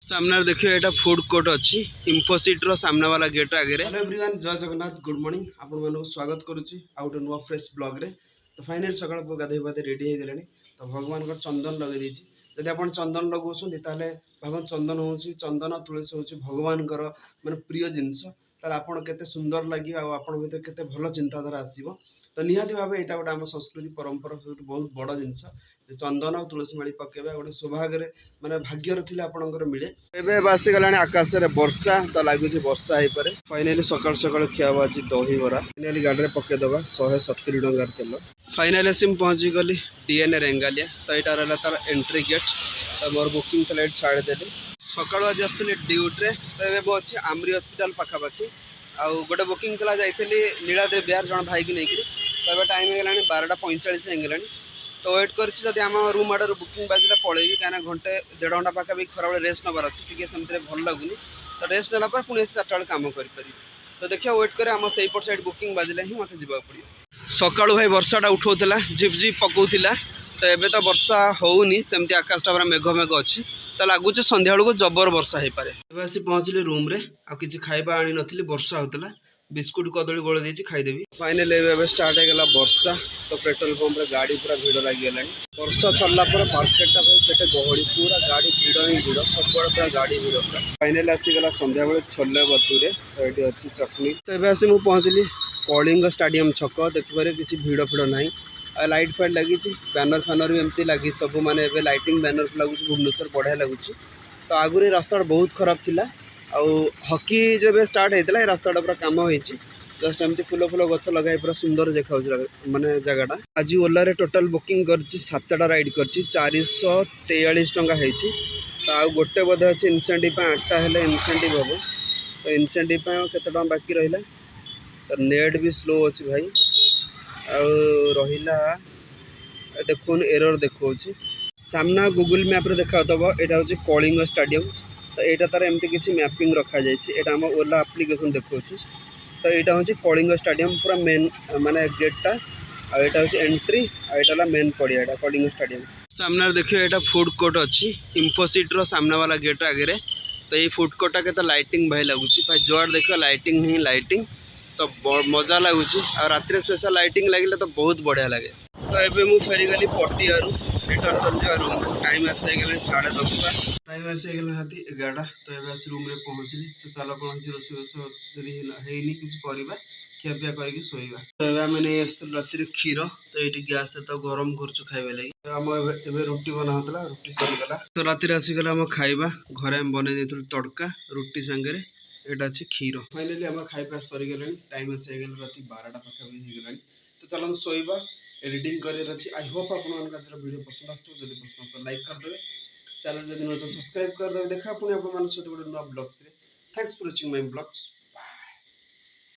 सामने देखिए एटा food court अच्छी इंफोसिट रो सामने वाला गेट आगे। हेलो एवरीवन, जय जगन्नाथ, गुड मॉर्निंग। आपण मानक स्वागत करुच्ची आउ गोटे नुआ फ्रेश ब्लॉग रे। तो फाइनल सकाळ गाधे पाधे रेडी हो गले। तो भगवान को चंदन लगे दीजिए। जदि आप चंदन लगौछन ताले भगवान चंदन होची चंदन तुलसी होची भगवान माने प्रिय जिनस। ताले आपण केते सुंदर लागि आ आपण भीतर केते भलो चिंताधारा आसीबो। तो निहाती भाव यहाँ गोटे आम संस्कृति परंपरा बहुत बड़ जिनस। चंदन और तुलसी माड़ी पकेबा गोटे सौभाग्य माने भाग्यर थिले आपणकर मिले। एबे आसीगला आकाश में वर्षा तो लगुच वर्षा हो पारे। फाइनाली सकाल सकाल खिया आज दही बरा। फाइनाली गाड़ी में पकईदे 170 टंकार तेल। फाइनाली आसी पहुँची गली डीएनए रेंगालिया। तो यहाँ रहा तार एंट्री गेट। तो मोर बुकिंग था छाड़देली सकाल आज आसती ड्यूट्रे। तो ये अच्छे आमरी हस्पिटाल पाखापाखि आउ गोटे बुकिंग था जाइली नीलाद्री बिहार जन भाई की नहीं। तो ये टाइम हो 12:45 होगा। तो वेट कर आम रूम आड़े बुकिंग बाजिले पलैबी कहीं घंटे 1.5 घंटा पाखापाखि खराबे रेस्ट नबार अच्छे टी सेमती भल लगुनि। तो रेस्ट नाला पुणी 4टा बेले कम कर। तो देखिए वेट कर आम सहीपट साइड बुकिंग बाजिले ही मत जा पड़ो। सका भाई वर्षाटा उठाऊला झिपझिप पकाउला। तो एबे तो वर्षा होनी सेमती आकाशटा पूरा मेघ मेघ अच्छी। तो लगुच संध्या बेलू जबर वर्षा हो पाए। आसी पहुँचली रूम रे आ कि खाଇବା आनी नी वर्षा होता। बिस्कुट कदली गोल देती खाईदेवी। फाइनाली एवं स्टार्ट होगा वर्षा। तो पेट्रोल पंप रे गाड़ी पूरा भिड़ लगिगला। वर्षा सरला मार्केटा केटे गहली पूरा गाड़ी भिड़ ही भिड़ सब पूरा गाड़ी भिड़ पूरा। फाइनाली आसीगला संध्या बेले छोले बतुरे। तो ये अच्छी चटनी। तो ये आसी मुझे पहुँचली कलिंग स्टाडियम छक। देखिए किसी भिड़ फिड़ ना। लाइट फाइट लगी बैनर फैनर भी एमती लगी सब माने लाइटिंग बैनर लगुच भुवनेश्वर बढ़िया लगुच। तो आगुरी रास्ता बहुत खराब थिला। आउ हॉकी जब स्टार्ट होता है रास्ता पूरा कम हो जस्ट एमती फूल फूल गच लगे पूरा सुंदर देखा माने जगटा। आज ओला रे टोटल बुकिंग कर 7टा राइड कर 443 टंका है। तो आउ गोटे बोधे अच्छे इनसेंटिव 8टा हेल्ले इनसेंटिव हम। तो इनसेंटिव केते टंका बाकी रहा। तो नेट भी स्लो अच्छी भाई रहा देखुन एरर देखा सामना गूगल मैप रे देखा यहाँ हूँ कलिंग स्टाडियम। तो यहाँ तार एमती किसी मैपिंग रखा जाए ओला आप्लिकेसन देखा। तो यहाँ हूँ कलिंग स्टाडियम पूरा मेन माने गेटा आटा हूँ एंट्री आटा मेन पड़िया कलिंग स्टाडियम। सामने देखिए यहाँ फूड कोर्ट अच्छी इंफोसिट रो सामने वाला गेट आगे। तो ये फूड कोर्टा के लाइटिंग भाई लगुच भाई जोड़ देखिए लाइटिंग ही लाइटिंग। तो मजा लगुच आ रात स्पेशल लाइटिंग लगे तो बहुत बढ़िया लगे। तो ये मुझे फेरीगली पटियारू रिटर्न चलती रूम। टाइम आसगले 10:30 टाइम आसगला रात 11टा। तो ये आस रूम रे पहुँचली। तो चलो कौन रोसे रोस है किसी करवा खियापिया करके शोवा। तो ये आम नहीं आस रात क्षीर। तो ये गैस तो गरम कर खाଇବା लगी। आम रुटी बनाला रुटी सरीगला। तो रात आसीगला आम खाଇବା घरे आम बनई तड़का रुटी सांगे एटा अच्छे क्षीर। फाइनाली आम खाଇବା सरीगला। टाइम आसगला रात 12टा पाखापाखि होगा। तो चलो शोवा एडिटिंग कर अच्छी। आई होप आप वीडियो पसंद आसो। जब पसंद आसो लाइक करदे चैनल जब नुआ सब्सक्राइब करदे। देखा पुणी आप सहित गोटे नुआ ब्लॉग्स रे। Thanks for watching my blogs.